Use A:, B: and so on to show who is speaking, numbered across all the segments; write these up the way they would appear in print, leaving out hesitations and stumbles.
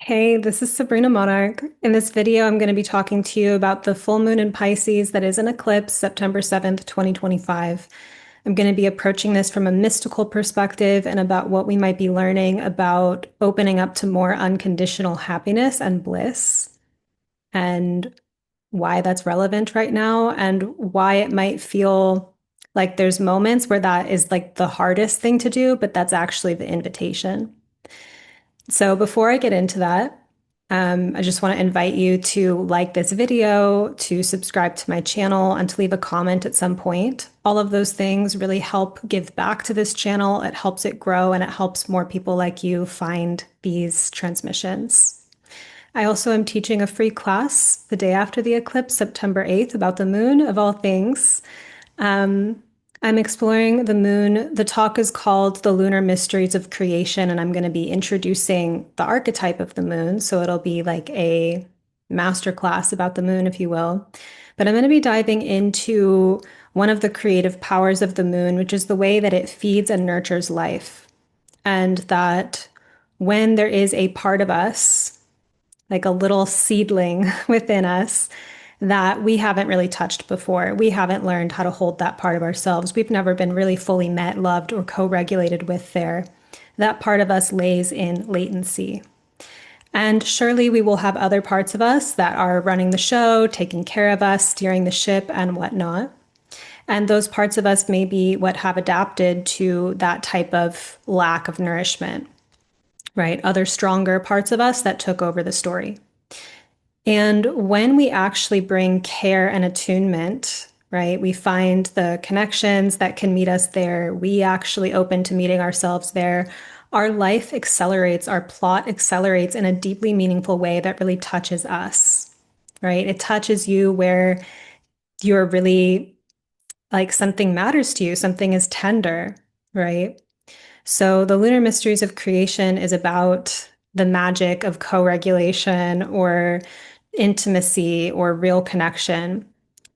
A: Hey, this is Sabrina Monarch. In this video, I'm going to be talking to you about the full moon in Pisces that is an eclipse, September 7th, 2025. I'm going to be approaching this from a mystical perspective and about what we might be learning about opening up to more unconditional happiness and bliss, and why that's relevant right now, and why it might feel like there's moments where that is like the hardest thing to do, but that's actually the invitation. So before I get into that, I just want to invite you to like this video, to subscribe to my channel, and to leave a comment at some point. All of those things really help give back to this channel. It helps it grow and it helps more people like you find these transmissions. I also am teaching a free class the day after the eclipse, September 8th, about the moon, of all things. Um, I'm exploring the moon. The talk is called The Lunar Mysteries of Creation, and I'm going to be introducing the archetype of the moon. So it'll be like a masterclass about the moon, if you will. But I'm going to be diving into one of the creative powers of the moon, which is the way that it feeds and nurtures life. And that when there is a part of us, like a little seedling within us, that we haven't really touched before. We haven't learned how to hold that part of ourselves. We've never been really fully met, loved, or co regulated with there. That part of us lays in latency. And surely we will have other parts of us that are running the show, taking care of us, steering the ship, and whatnot. And those parts of us may be what have adapted to that type of lack of nourishment, right? Other stronger parts of us that took over the story. And when we actually bring care and attunement, right, we find the connections that can meet us there. We actually open to meeting ourselves there. Our life accelerates, our plot accelerates in a deeply meaningful way that really touches us, right? It touches you where you're really like something matters to you, something is tender, right? So the lunar mysteries of creation is about the magic of co-regulation or intimacy or real connection,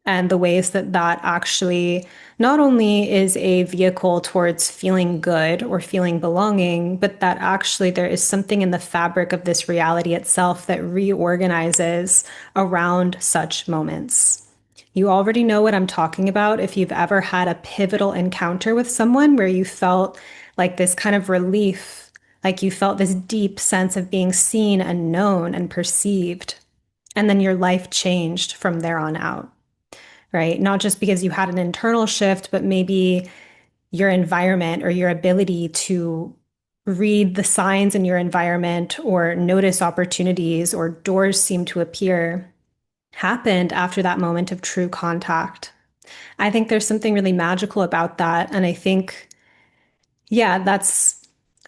A: and the ways that that actually not only is a vehicle towards feeling good or feeling belonging, but that actually there is something in the fabric of this reality itself that reorganizes around such moments. You already know what I'm talking about if you've ever had a pivotal encounter with someone where you felt like this kind of relief, like you felt this deep sense of being seen and known and perceived. And then your life changed from there on out, right? Not just because you had an internal shift, but maybe your environment or your ability to read the signs in your environment or notice opportunities or doors seem to appear happened after that moment of true contact. I think there's something really magical about that. And I think, yeah,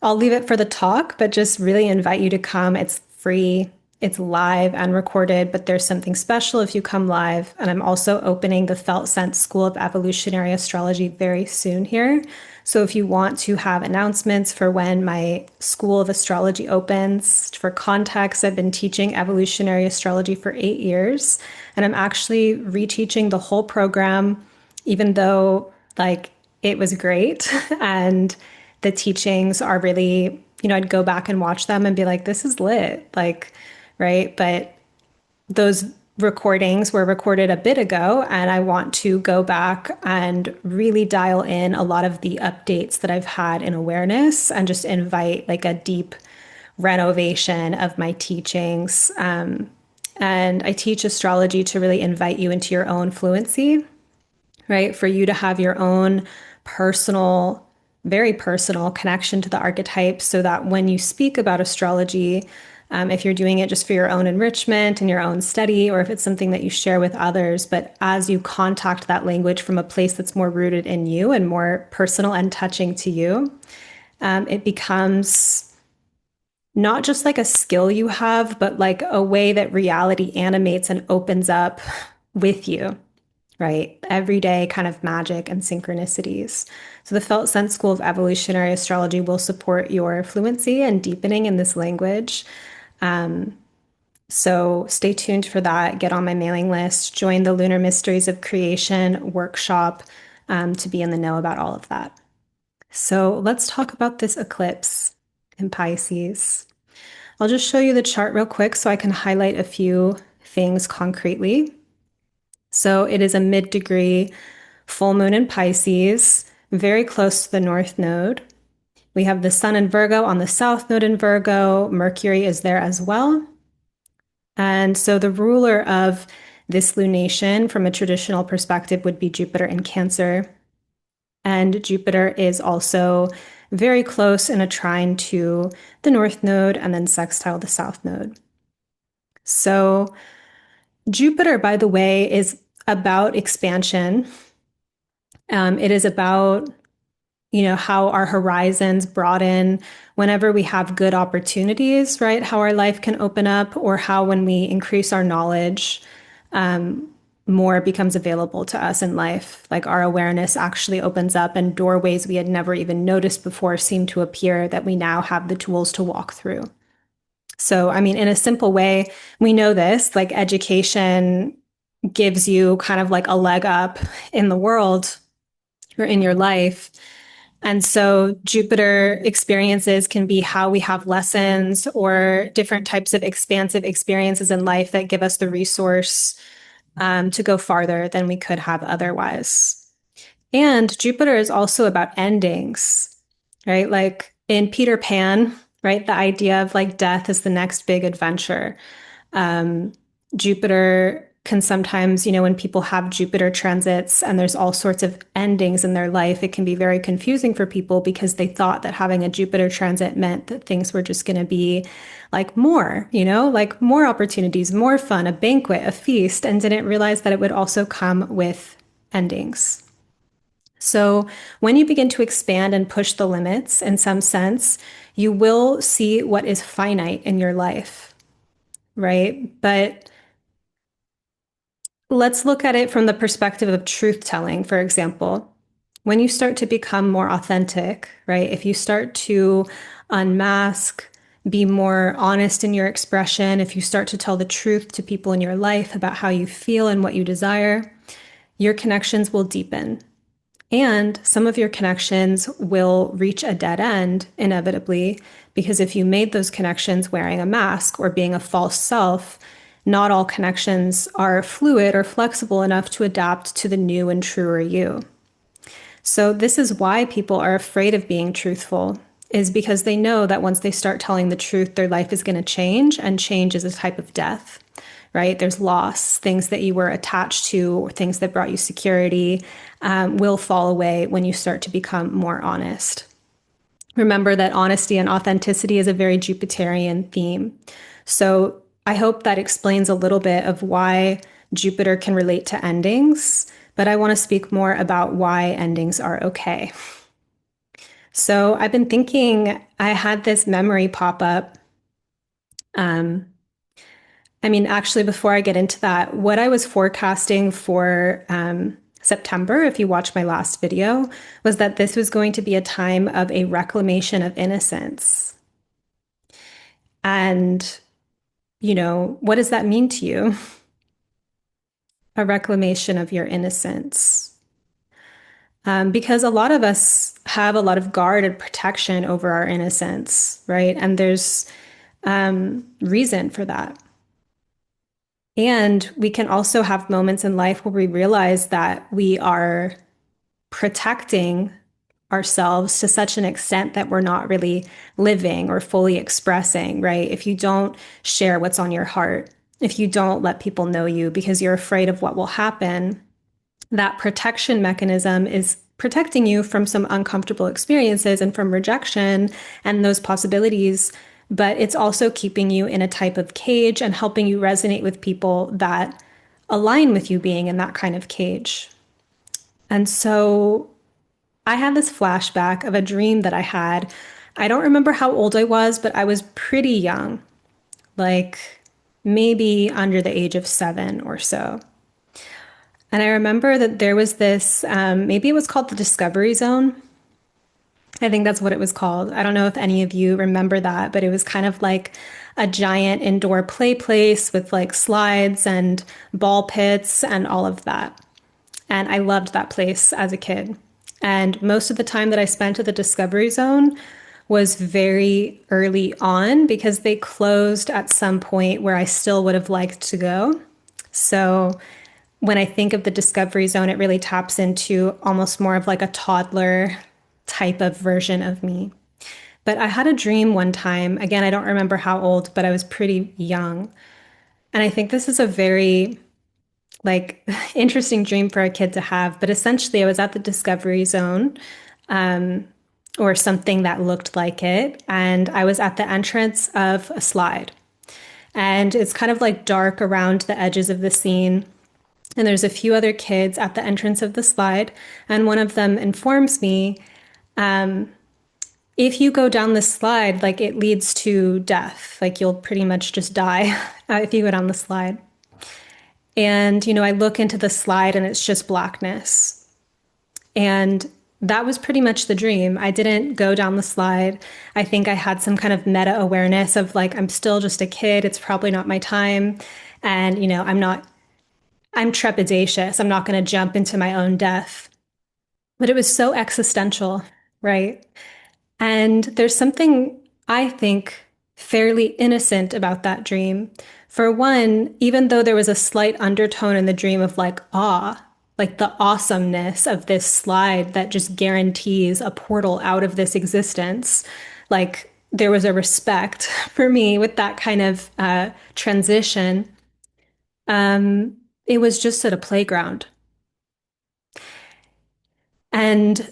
A: I'll leave it for the talk, but just really invite you to come. It's free, it's live and recorded, but there's something special if you come live. And I'm also opening the Felt Sense School of Evolutionary Astrology very soon here. So if you want to have announcements for when my School of Astrology opens, for context, I've been teaching evolutionary astrology for 8 years, and I'm actually reteaching the whole program, even though like it was great and the teachings are really, I'd go back and watch them and be like, this is lit, like, right? But those recordings were recorded a bit ago, and I want to go back and really dial in a lot of the updates that I've had in awareness and just invite like a deep renovation of my teachings. And I teach astrology to really invite you into your own fluency, right? For you to have your own personal, very personal connection to the archetypes so that when you speak about astrology, if you're doing it just for your own enrichment and your own study, or if it's something that you share with others, but as you contact that language from a place that's more rooted in you and more personal and touching to you, it becomes not just like a skill you have, but like a way that reality animates and opens up with you, right? Everyday kind of magic and synchronicities. So the Felt Sense School of Evolutionary Astrology will support your fluency and deepening in this language. So stay tuned for that. Get on my mailing list, join the Lunar Mysteries of Creation workshop to be in the know about all of that. So let's talk about this eclipse in Pisces. I'll just show you the chart real quick so I can highlight a few things concretely. So it is a mid-degree full moon in Pisces, very close to the North Node. We have the Sun in Virgo on the South Node in Virgo. Mercury is there as well. And so the ruler of this lunation from a traditional perspective would be Jupiter in Cancer. And Jupiter is also very close in a trine to the North Node and then sextile the South Node. So Jupiter, by the way, is about expansion. It is about how our horizons broaden whenever we have good opportunities, right? How our life can open up, or how when we increase our knowledge, more becomes available to us in life. Like our awareness actually opens up and doorways we had never even noticed before seem to appear that we now have the tools to walk through. So, I mean, in a simple way, we know this, like education gives you kind of like a leg up in the world or in your life. And so Jupiter experiences can be how we have lessons or different types of expansive experiences in life that give us the resource to go farther than we could have otherwise. And Jupiter is also about endings, right? Like in Peter Pan, right? The idea of like death is the next big adventure. Jupiter can sometimes, when people have Jupiter transits and there's all sorts of endings in their life, it can be very confusing for people because they thought that having a Jupiter transit meant that things were just going to be like more, like more opportunities, more fun, a banquet, a feast, and didn't realize that it would also come with endings. So when you begin to expand and push the limits in some sense, you will see what is finite in your life, right? But let's look at it from the perspective of truth telling, for example. When you start to become more authentic, right? If you start to unmask, be more honest in your expression, if you start to tell the truth to people in your life about how you feel and what you desire, your connections will deepen. And some of your connections will reach a dead end inevitably, because if you made those connections wearing a mask or being a false self, not all connections are fluid or flexible enough to adapt to the new and truer you. So this is why people are afraid of being truthful, is because they know that once they start telling the truth, their life is going to change, and change is a type of death, right? There's loss, things that you were attached to, or things that brought you security, will fall away when you start to become more honest. Remember that honesty and authenticity is a very Jupiterian theme. So I hope that explains a little bit of why Jupiter can relate to endings, but I want to speak more about why endings are okay. So I've been thinking, I had this memory pop up. Actually, before I get into that, what I was forecasting for September, if you watched my last video, was that this was going to be a time of a reclamation of innocence. And, what does that mean to you? A reclamation of your innocence. Because a lot of us have a lot of guard and protection over our innocence, right? And there's reason for that. And we can also have moments in life where we realize that we are protecting ourselves to such an extent that we're not really living or fully expressing, right? If you don't share what's on your heart, if you don't let people know you because you're afraid of what will happen, that protection mechanism is protecting you from some uncomfortable experiences and from rejection and those possibilities. But it's also keeping you in a type of cage and helping you resonate with people that align with you being in that kind of cage. And so I had this flashback of a dream that I had. I don't remember how old I was, but I was pretty young, like maybe under the age of 7 or so. And I remember that there was this, maybe it was called the Discovery Zone. I think that's what it was called. I don't know if any of you remember that, but it was kind of like a giant indoor play place with like slides and ball pits and all of that. And I loved that place as a kid. And most of the time that I spent at the Discovery Zone was very early on because they closed at some point where I still would have liked to go. So when I think of the discovery zone, it really taps into almost more of like a toddler type of version of me. But I had a dream one time. Again, I don't remember how old, but I was pretty young. And I think this is a very like interesting dream for a kid to have. But essentially, I was at the discovery zone or something that looked like it. And I was at the entrance of a slide. And it's kind of like dark around the edges of the scene. And there's a few other kids at the entrance of the slide. And one of them informs me if you go down the slide, like it leads to death. Like you'll pretty much just die if you go down the slide. And, I look into the slide and it's just blackness. And that was pretty much the dream. I didn't go down the slide. I think I had some kind of meta awareness of like, I'm still just a kid. It's probably not my time. And, I'm trepidatious. I'm not going to jump into my own death. But it was so existential, right? And there's something I think fairly innocent about that dream. For one, even though there was a slight undertone in the dream of like awe, like the awesomeness of this slide that just guarantees a portal out of this existence, like there was a respect for me with that kind of transition. It was just at a playground. And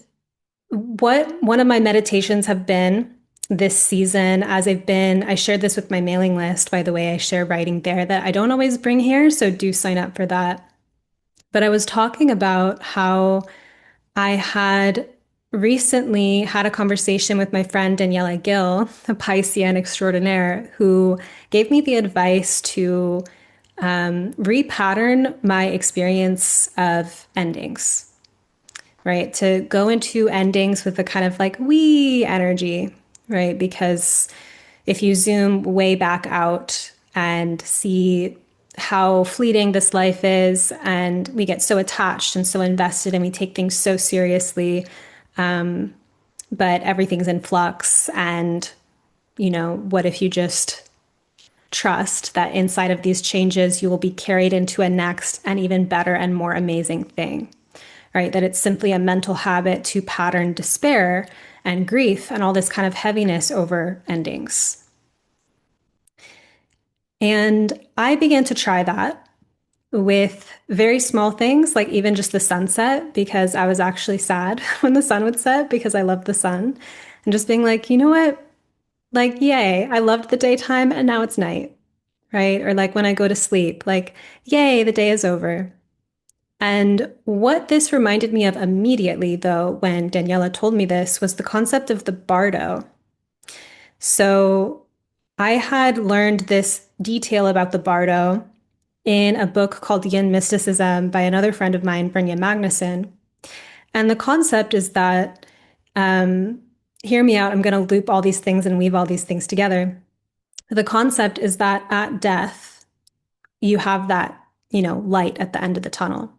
A: what one of my meditations have been this season, as I shared this with my mailing list, by the way, I share writing there that I don't always bring here, so do sign up for that. But I was talking about how I had recently had a conversation with my friend Daniela Gill, a Piscean extraordinaire, who gave me the advice to repattern my experience of endings, right? To go into endings with a kind of like we energy, right? Because if you zoom way back out and see how fleeting this life is, and we get so attached and so invested and we take things so seriously, but everything's in flux. And, what if you just trust that inside of these changes, you will be carried into a next and even better and more amazing thing? Right? That it's simply a mental habit to pattern despair and grief and all this kind of heaviness over endings. And I began to try that with very small things, like even just the sunset, because I was actually sad when the sun would set because I loved the sun. And just being like, you know what? Like, yay, I loved the daytime and now it's night, right? Or like when I go to sleep, like, yay, the day is over. And what this reminded me of immediately, though, when Daniela told me this, was the concept of the bardo. So I had learned this detail about the bardo in a book called Yin Mysticism by another friend of mine, Brynja Magnuson. And the concept is that, hear me out, I'm going to loop all these things and weave all these things together. The concept is that at death, you have that, light at the end of the tunnel.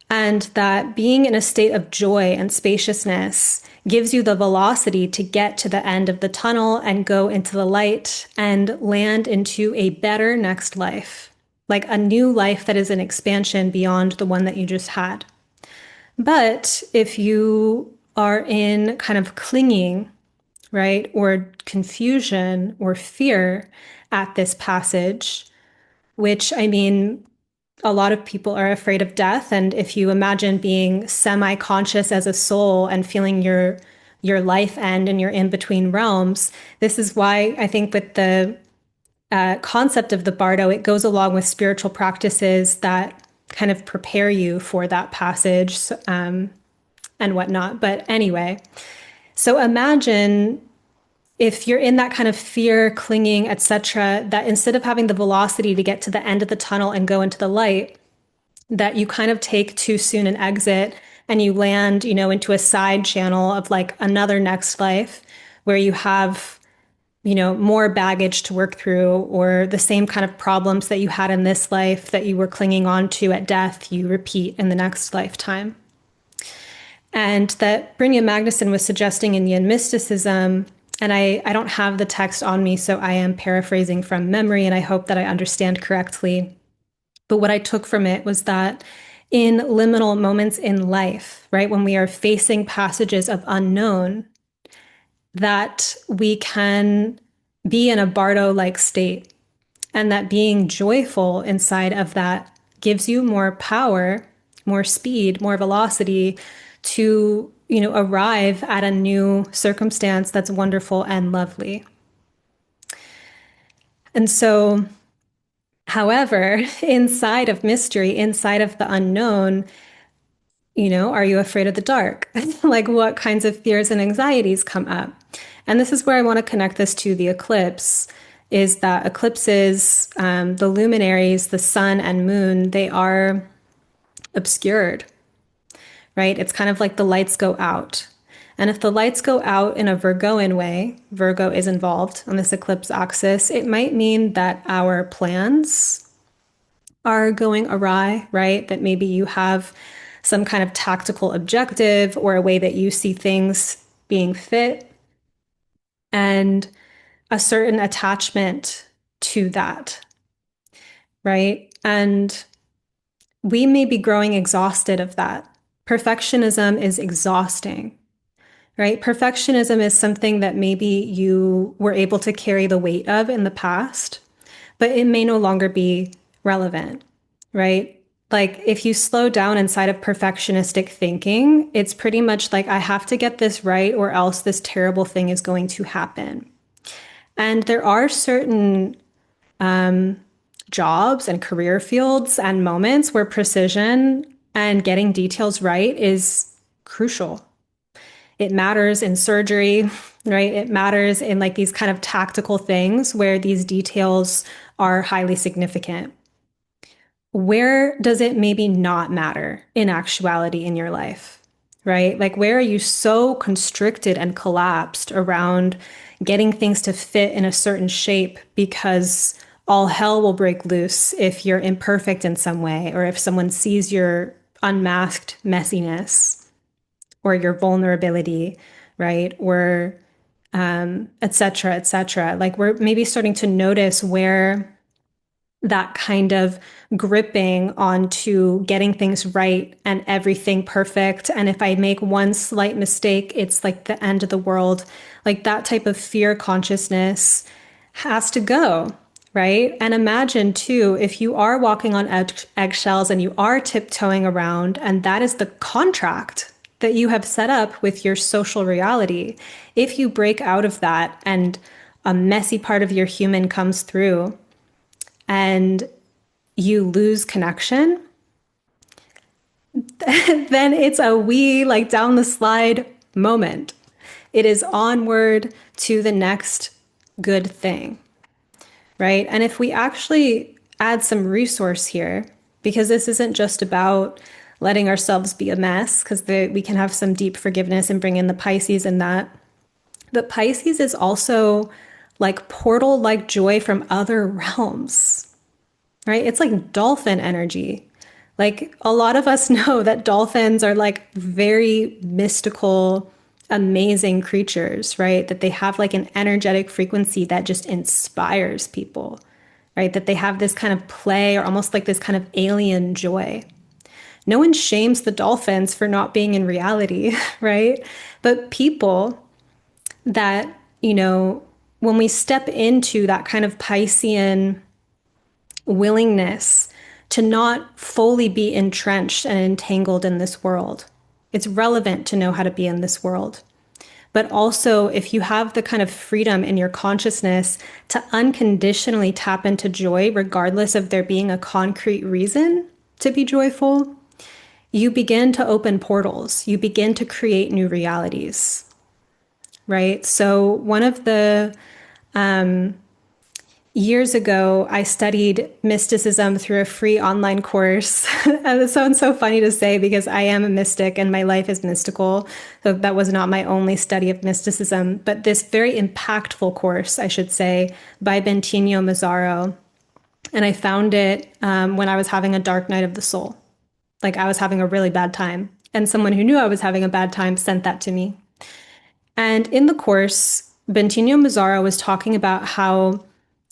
A: And that being in a state of joy and spaciousness gives you the velocity to get to the end of the tunnel and go into the light and land into a better next life, like a new life that is an expansion beyond the one that you just had. But if you are in kind of clinging, right, or confusion or fear at this passage, which I mean, a lot of people are afraid of death. And if you imagine being semi-conscious as a soul and feeling your life end and your in-between realms, this is why I think with the concept of the bardo, it goes along with spiritual practices that kind of prepare you for that passage and whatnot. But anyway, so imagine if you're in that kind of fear, clinging, etc., that instead of having the velocity to get to the end of the tunnel and go into the light, that you kind of take too soon an exit and you land, into a side channel of like another next life where you have, more baggage to work through, or the same kind of problems that you had in this life that you were clinging on to at death, you repeat in the next lifetime. and that Brynja Magnuson was suggesting in Yin mysticism. And I don't have the text on me, so I am paraphrasing from memory, and I hope that I understand correctly. But what I took from it was that in liminal moments in life, right, when we are facing passages of unknown, that we can be in a Bardo like state, and that being joyful inside of that gives you more power, more speed, more velocity to, arrive at a new circumstance that's wonderful and lovely. And so, however, inside of mystery, inside of the unknown, are you afraid of the dark? Like, what kinds of fears and anxieties come up? And this is where I want to connect this to the eclipse, is that eclipses, the luminaries, the sun and moon, they are obscured, right? It's kind of like the lights go out. And if the lights go out in a Virgoan way, Virgo is involved on this eclipse axis, it might mean that our plans are going awry, right? That maybe you have some kind of tactical objective or a way that you see things being fit and a certain attachment to that, right? And we may be growing exhausted of that. Perfectionism is exhausting, right? Perfectionism is something that maybe you were able to carry the weight of in the past, but it may no longer be relevant, right? Like if you slow down inside of perfectionistic thinking, it's pretty much like, I have to get this right or else this terrible thing is going to happen. And there are certain jobs and career fields and moments where precision and getting details right is crucial. It matters in surgery, right? It matters in like these kind of tactical things where these details are highly significant. Where does it maybe not matter in actuality in your life, right? Like, where are you so constricted and collapsed around getting things to fit in a certain shape because all hell will break loose if you're imperfect in some way, or if someone sees your unmasked messiness or your vulnerability, right? Or et cetera, et cetera. Like we're maybe starting to notice where that kind of gripping onto getting things right and everything perfect. And if I make one slight mistake, it's like the end of the world. Like that type of fear consciousness has to go, right? And imagine too, if you are walking on eggshells and you are tiptoeing around, and that is the contract that you have set up with your social reality. If you break out of that and a messy part of your human comes through, and you lose connection, then it's a wee, like down the slide moment. It is onward to the next good thing, right? And if we actually add some resource here, because this isn't just about letting ourselves be a mess, because we can have some deep forgiveness and bring in the Pisces in that. But Pisces is also like portal like joy from other realms, right? It's like dolphin energy. Like a lot of us know that dolphins are like very mystical, amazing creatures, right? That they have like an energetic frequency that just inspires people, right? That they have this kind of play or almost like this kind of alien joy. No one shames the dolphins for not being in reality, right? But people that, when we step into that kind of Piscean willingness to not fully be entrenched and entangled in this world. It's relevant to know how to be in this world. But also, if you have the kind of freedom in your consciousness to unconditionally tap into joy, regardless of there being a concrete reason to be joyful, you begin to open portals. You begin to create new realities, right? So one of the years ago, I studied mysticism through a free online course. And it sounds so funny to say because I am a mystic and my life is mystical. So that was not my only study of mysticism, but this very impactful course, I should say, by Bentinho Mazzaro. And I found it when I was having a dark night of the soul. Like I was having a really bad time. And someone who knew I was having a bad time sent that to me. And in the course, Bentinho Mazzara was talking about how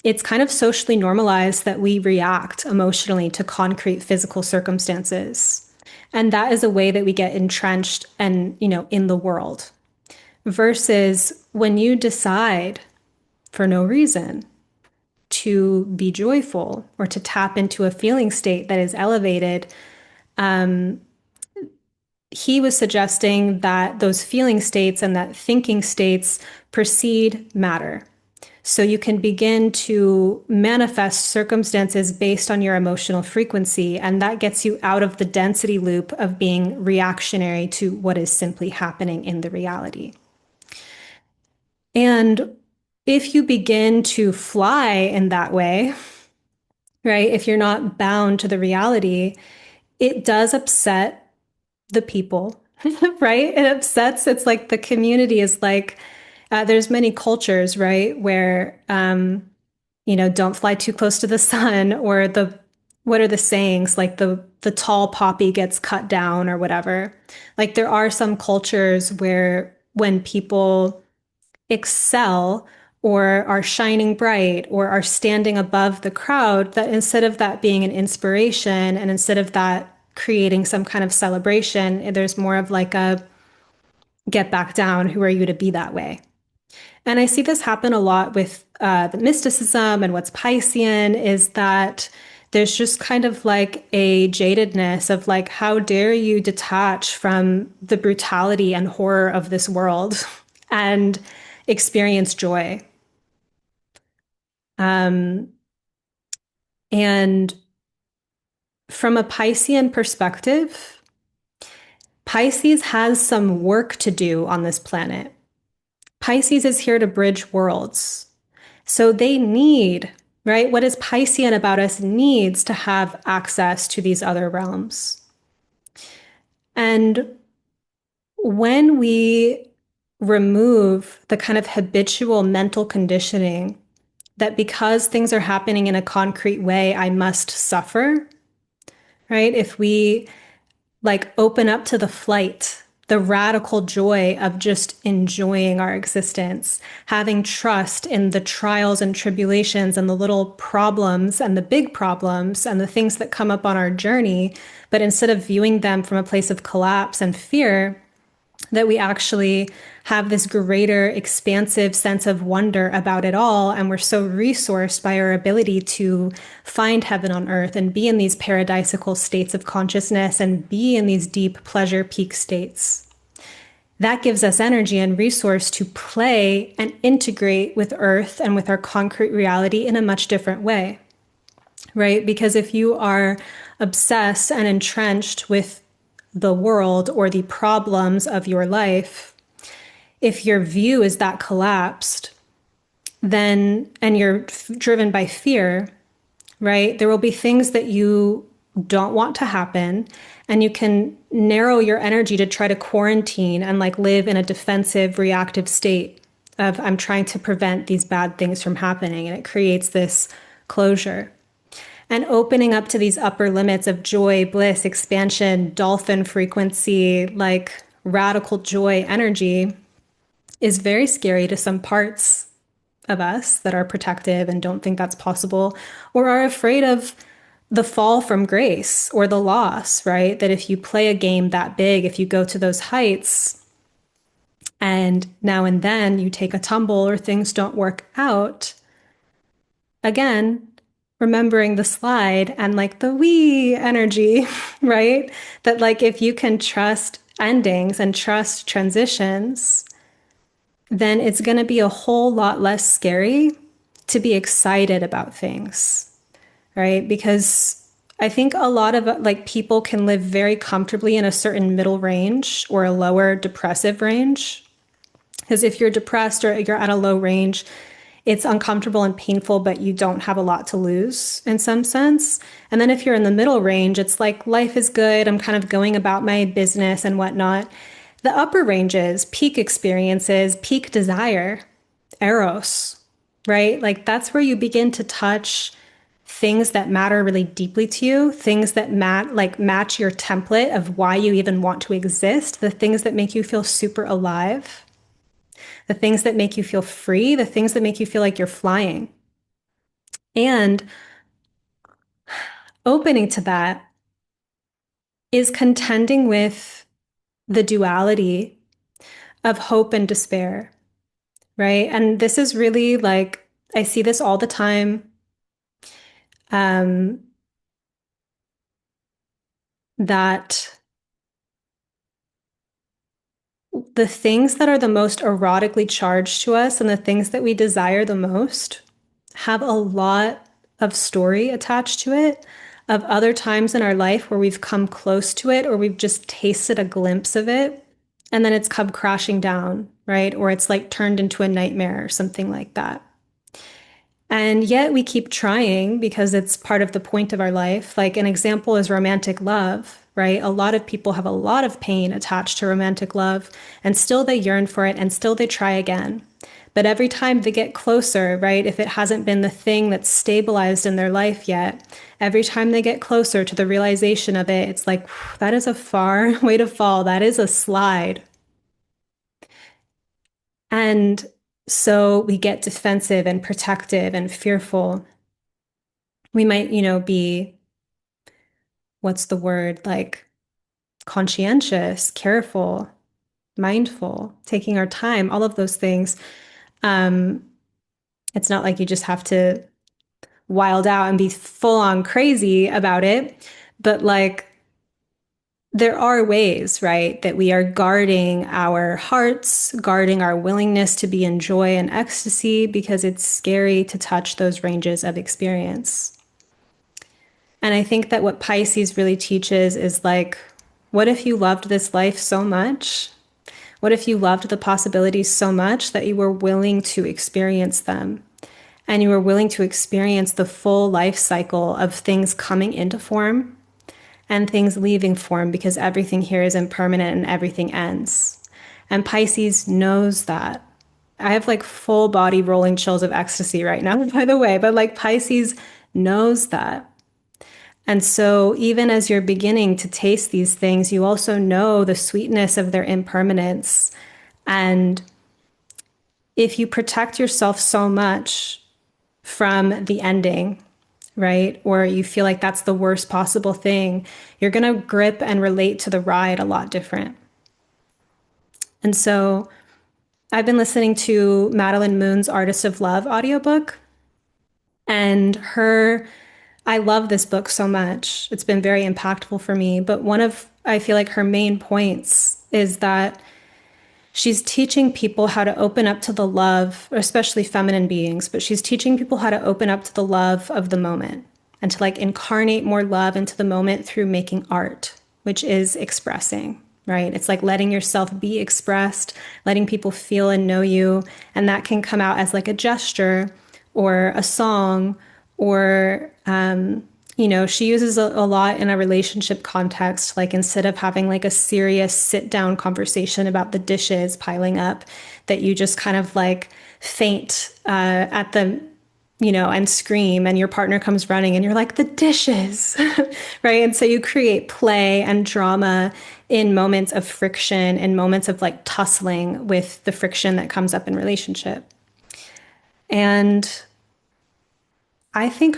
A: it's kind of socially normalized that we react emotionally to concrete physical circumstances. And that is a way that we get entrenched and, in the world. Versus when you decide for no reason to be joyful or to tap into a feeling state that is elevated, he was suggesting that those feeling states and that thinking states precede matter. So you can begin to manifest circumstances based on your emotional frequency, and that gets you out of the density loop of being reactionary to what is simply happening in the reality. And if you begin to fly in that way, right, if you're not bound to the reality, it does upset the people, right? It's like the community is like, there's many cultures, right, where, don't fly too close to the sun, or what are the sayings? Like the tall poppy gets cut down or whatever. Like there are some cultures where when people excel or are shining bright or are standing above the crowd, that instead of that being an inspiration and instead of that creating some kind of celebration, there's more of like a get back down. Who are you to be that way? And I see this happen a lot with the mysticism and what's Piscean is that there's just kind of like a jadedness of like, how dare you detach from the brutality and horror of this world and experience joy. Um, and from a Piscean perspective, Pisces has some work to do on this planet. Pisces is here to bridge worlds. So they need, right? What is Piscean about us needs to have access to these other realms. And when we remove the kind of habitual mental conditioning that because things are happening in a concrete way, I must suffer, right? If we like open up to the flight, the radical joy of just enjoying our existence, having trust in the trials and tribulations and the little problems and the big problems and the things that come up on our journey, but instead of viewing them from a place of collapse and fear, that we actually have this greater expansive sense of wonder about it all. And we're so resourced by our ability to find heaven on earth and be in these paradisical states of consciousness and be in these deep pleasure peak states. That gives us energy and resource to play and integrate with earth and with our concrete reality in a much different way, right? Because if you are obsessed and entrenched with the world or the problems of your life, if your view is that collapsed, then, and you're driven by fear, right, there will be things that you don't want to happen. And you can narrow your energy to try to quarantine and like live in a defensive, reactive state of, I'm trying to prevent these bad things from happening. And it creates this closure. And opening up to these upper limits of joy, bliss, expansion, dolphin frequency, like radical joy energy is very scary to some parts of us that are protective and don't think that's possible or are afraid of the fall from grace or the loss, right? That if you play a game that big, if you go to those heights and now and then you take a tumble or things don't work out, again, remembering the slide and like the wee energy, right? That like if you can trust endings and trust transitions, then it's going to be a whole lot less scary to be excited about things, right? Because I think a lot of like people can live very comfortably in a certain middle range or a lower depressive range. Because if you're depressed or you're at a low range, it's uncomfortable and painful, but you don't have a lot to lose in some sense. And then if you're in the middle range, it's like life is good. I'm kind of going about my business and whatnot. The upper ranges, peak experiences, peak desire, eros, right? Like that's where you begin to touch things that matter really deeply to you, things that match your template of why you even want to exist, the things that make you feel super alive, the things that make you feel free, the things that make you feel like you're flying. And opening to that is contending with the duality of hope and despair, right? And this is really like, I see this all the time. Um, that the things that are the most erotically charged to us and the things that we desire the most have a lot of story attached to it, of other times in our life where we've come close to it or we've just tasted a glimpse of it and then it's come crashing down, right? Or it's like turned into a nightmare or something like that. And yet we keep trying because it's part of the point of our life. Like an example is romantic love, right? A lot of people have a lot of pain attached to romantic love, and still they yearn for it and still they try again. But every time they get closer, right, if it hasn't been the thing that's stabilized in their life yet, every time they get closer to the realization of it, it's like, that is a far way to fall. That is a slide. And so we get defensive and protective and fearful. We might, be, what's the word, like conscientious, careful, mindful, taking our time, all of those things. Um, it's not like you just have to wild out and be full on crazy about it, but like there are ways, right, that we are guarding our hearts, guarding our willingness to be in joy and ecstasy because it's scary to touch those ranges of experience. And I think that what Pisces really teaches is like, what if you loved this life so much? What if you loved the possibilities so much that you were willing to experience them? And you were willing to experience the full life cycle of things coming into form and things leaving form because everything here is impermanent and everything ends. And Pisces knows that. I have like full body rolling chills of ecstasy right now, by the way, but like Pisces knows that. And so, even as you're beginning to taste these things, you also know the sweetness of their impermanence. And if you protect yourself so much from the ending, right, or you feel like that's the worst possible thing, you're going to grip and relate to the ride a lot different. And so, I've been listening to Madeline Moon's Artist of Love audiobook, and I love this book so much. It's been very impactful for me. But one of, I feel like her main points is that she's teaching people how to open up to the love, especially feminine beings, but she's teaching people how to open up to the love of the moment and to like incarnate more love into the moment through making art, which is expressing, right? It's like letting yourself be expressed, letting people feel and know you. And that can come out as like a gesture or a song or she uses a lot in a relationship context, like instead of having like a serious sit down conversation about the dishes piling up, that you just kind of like faint at the, and scream, and your partner comes running and you're like, the dishes, right? And so you create play and drama in moments of friction and moments of like tussling with the friction that comes up in relationship. And I think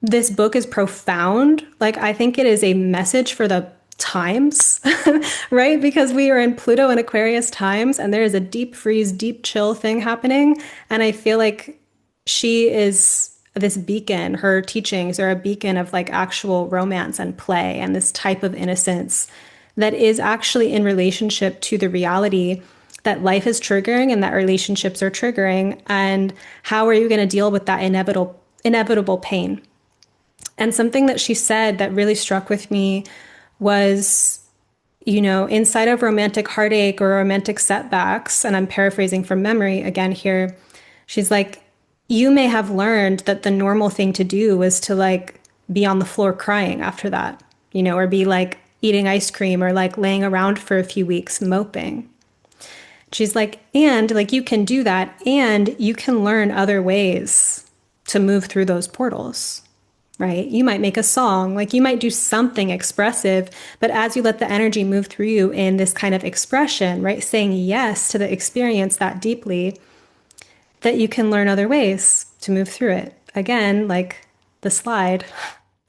A: this book is profound. Like, I think it is a message for the times, right? Because we are in Pluto and Aquarius times, and there is a deep freeze, deep chill thing happening. And I feel like she is this beacon, her teachings are a beacon of like actual romance and play and this type of innocence that is actually in relationship to the reality that life is triggering and that relationships are triggering. And how are you going to deal with that inevitable pain? And something that she said that really struck with me was, inside of romantic heartache or romantic setbacks, and I'm paraphrasing from memory again here, she's like, you may have learned that the normal thing to do was to like be on the floor crying after that, or be like eating ice cream or like laying around for a few weeks moping. She's like, and like you can do that and you can learn other ways to move through those portals, right? You might make a song, like you might do something expressive, but as you let the energy move through you in this kind of expression, right? Saying yes to the experience that deeply, that you can learn other ways to move through it. Again, like the slide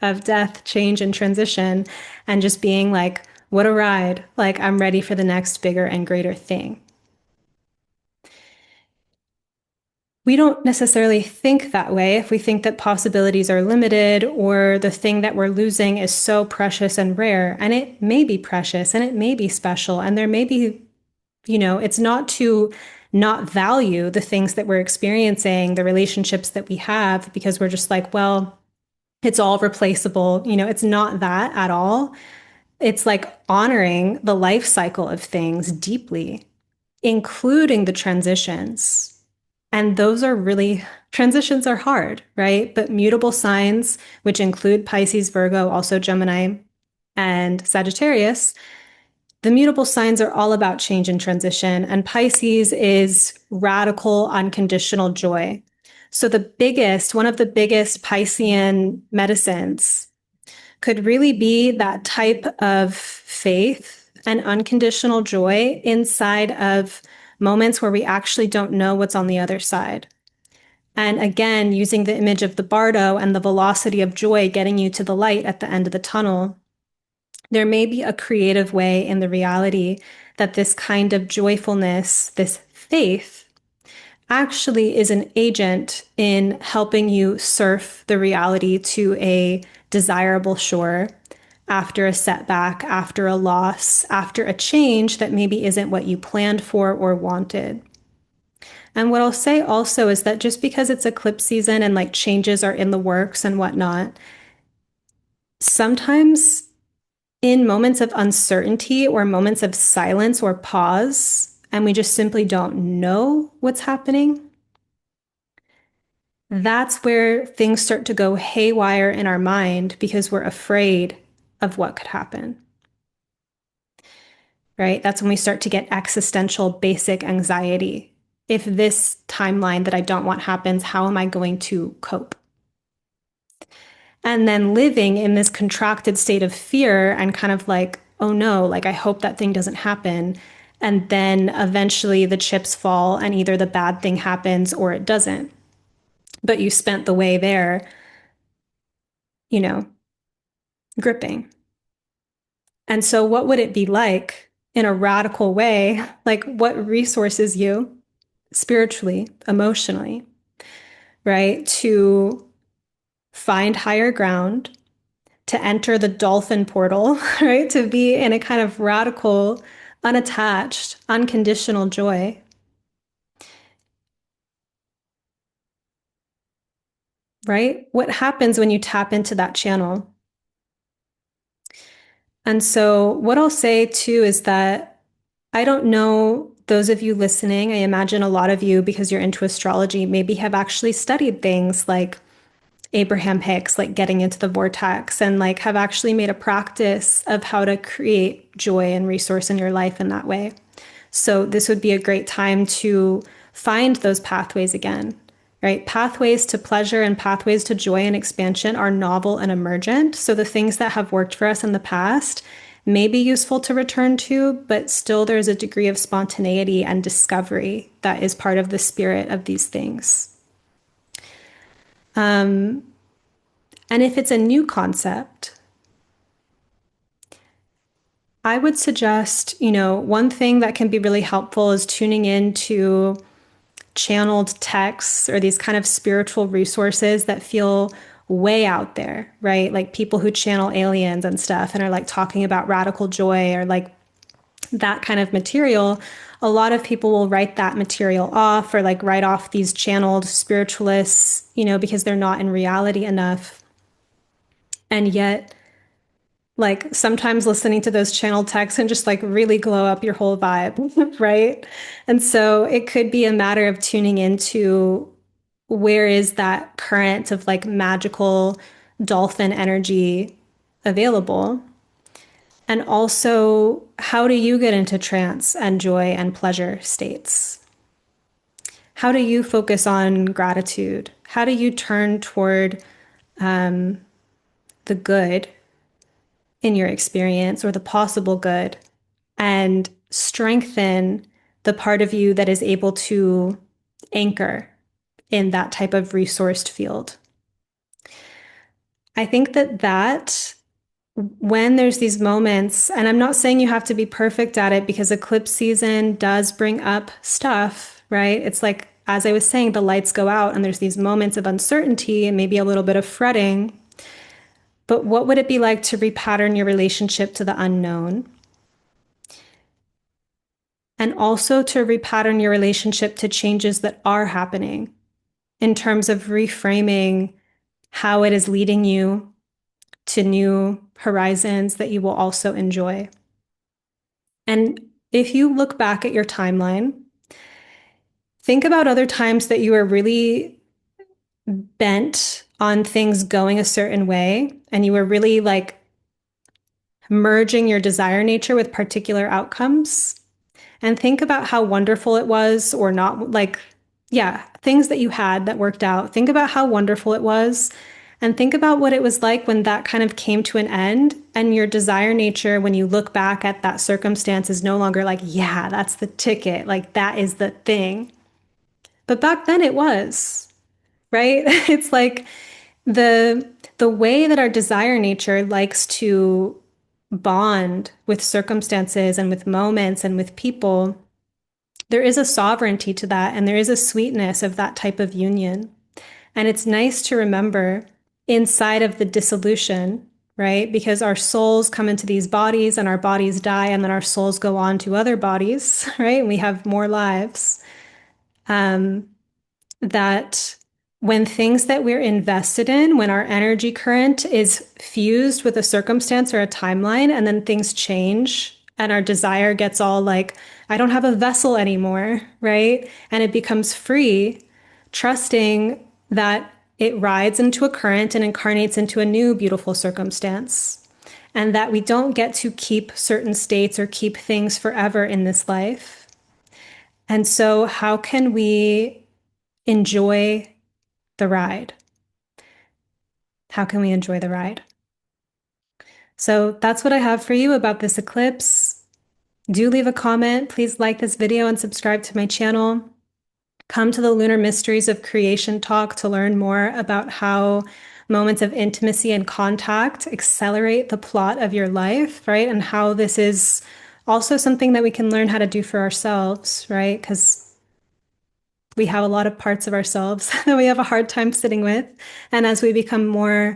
A: of death, change, and transition, and just being like, what a ride. Like, I'm ready for the next bigger and greater thing. We don't necessarily think that way if we think that possibilities are limited or the thing that we're losing is so precious and rare. And it may be precious and it may be special. And there may be, it's not to not value the things that we're experiencing, the relationships that we have, because we're just like, well, it's all replaceable. It's not that at all. It's like honoring the life cycle of things deeply, including the transitions. And those are really, transitions are hard, right? But mutable signs, which include Pisces, Virgo, also Gemini, and Sagittarius, the mutable signs are all about change and transition. And Pisces is radical, unconditional joy. So one of the biggest Piscean medicines could really be that type of faith and unconditional joy inside of moments where we actually don't know what's on the other side. And again, using the image of the bardo and the velocity of joy getting you to the light at the end of the tunnel, there may be a creative way in the reality that this kind of joyfulness, this faith, actually is an agent in helping you surf the reality to a desirable shore after a setback, after a loss, after a change that maybe isn't what you planned for or wanted. And what I'll say also is that just because it's eclipse season and like changes are in the works and whatnot, sometimes in moments of uncertainty or moments of silence or pause, and we just simply don't know what's happening, that's where things start to go haywire in our mind because we're afraid of what could happen, right? That's when we start to get existential basic anxiety. If this timeline that I don't want happens, how am I going to cope? And then living in this contracted state of fear and kind of like, oh no, like I hope that thing doesn't happen. And then eventually the chips fall and either the bad thing happens or it doesn't. But you spent the way there, you know, gripping. And so, what would it be like in a radical way? Like, what resources you spiritually, emotionally, right? To find higher ground, to enter the dolphin portal, right? To be in a kind of radical, unattached, unconditional joy, right? What happens when you tap into that channel? And so, what I'll say too is that I don't know those of you listening, I imagine a lot of you, because you're into astrology, maybe have actually studied things like Abraham Hicks, like getting into the vortex, and like have actually made a practice of how to create joy and resource in your life in that way. So this would be a great time to find those pathways again, right? Pathways to pleasure and pathways to joy and expansion are novel and emergent. So the things that have worked for us in the past may be useful to return to, but still there's a degree of spontaneity and discovery that is part of the spirit of these things. And if it's a new concept, I would suggest, one thing that can be really helpful is tuning into channeled texts or these kind of spiritual resources that feel way out there, right? Like people who channel aliens and stuff and are like talking about radical joy or like that kind of material. A lot of people will write that material off or like write off these channeled spiritualists, because they're not in reality enough. And yet, like sometimes listening to those channel texts and just like really glow up your whole vibe, right? And so it could be a matter of tuning into where is that current of like magical dolphin energy available? And also, how do you get into trance and joy and pleasure states? How do you focus on gratitude? How do you turn toward the good in your experience or the possible good and strengthen the part of you that is able to anchor in that type of resourced field? I think that when there's these moments, and I'm not saying you have to be perfect at it because eclipse season does bring up stuff, right? It's like, as I was saying, the lights go out and there's these moments of uncertainty and maybe a little bit of fretting. But what would it be like to repattern your relationship to the unknown? And also to repattern your relationship to changes that are happening in terms of reframing how it is leading you to new horizons that you will also enjoy. And if you look back at your timeline, think about other times that you were really bent on things going a certain way and you were really like merging your desire nature with particular outcomes. And think about how wonderful it was, or not, like, yeah, things that you had that worked out. Think about how wonderful it was. And think about what it was like when that kind of came to an end. And your desire nature, when you look back at that circumstance, is no longer like, yeah, that's the ticket. Like, that is the thing. But back then it was, right? It's like the the way that our desire nature likes to bond with circumstances and with moments and with people, there is a sovereignty to that, and there is a sweetness of that type of union. And it's nice to remember inside of the dissolution, right? Because our souls come into these bodies and our bodies die, and then our souls go on to other bodies, right? And we have more lives. That when things that we're invested in, when our energy current is fused with a circumstance or a timeline, and then things change and our desire gets all like, I don't have a vessel anymore, right? And it becomes free, trusting that it rides into a current and incarnates into a new beautiful circumstance. And that we don't get to keep certain states or keep things forever in this life. And so, how can we enjoy the ride? How can we enjoy the ride? So that's what I have for you about this eclipse. Do leave a comment. Please like this video and subscribe to my channel. Come to the Lunar Mysteries of Creation talk to learn more about how moments of intimacy and contact accelerate the plot of your life, right? And how this is also something that we can learn how to do for ourselves, right? Because we have a lot of parts of ourselves that we have a hard time sitting with. And as we become more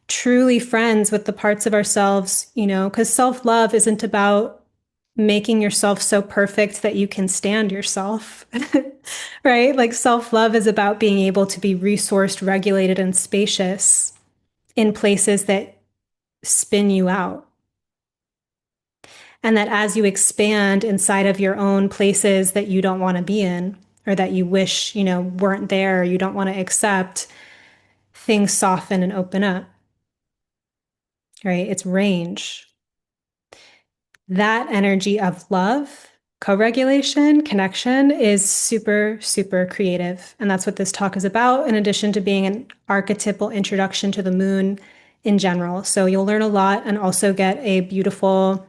A: truly friends with the parts of ourselves, because self-love isn't about making yourself so perfect that you can stand yourself, right? Like self-love is about being able to be resourced, regulated, and spacious in places that spin you out. And that as you expand inside of your own places that you don't want to be in, or that you wish, weren't there, or you don't want to accept, things soften and open up, right? It's range. That energy of love, co-regulation, connection is super, super creative. And that's what this talk is about, in addition to being an archetypal introduction to the moon in general. So you'll learn a lot and also get a beautiful,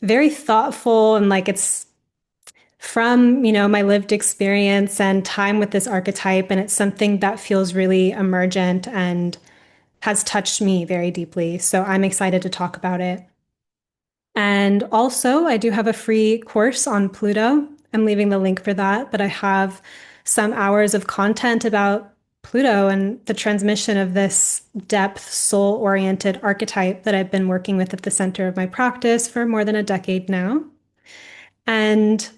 A: very thoughtful, and like it's from, my lived experience and time with this archetype. And it's something that feels really emergent and has touched me very deeply. So I'm excited to talk about it. And also, I do have a free course on Pluto. I'm leaving the link for that, but I have some hours of content about Pluto and the transmission of this depth, soul-oriented archetype that I've been working with at the center of my practice for more than a decade now. And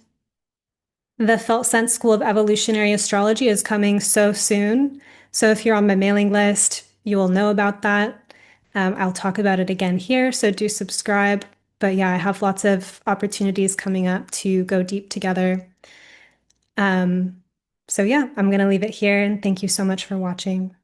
A: the Felt Sense School of Evolutionary Astrology is coming so soon. So if you're on my mailing list, you will know about that. I'll talk about it again here, so do subscribe. But yeah, I have lots of opportunities coming up to go deep together. So yeah, I'm going to leave it here, and thank you so much for watching.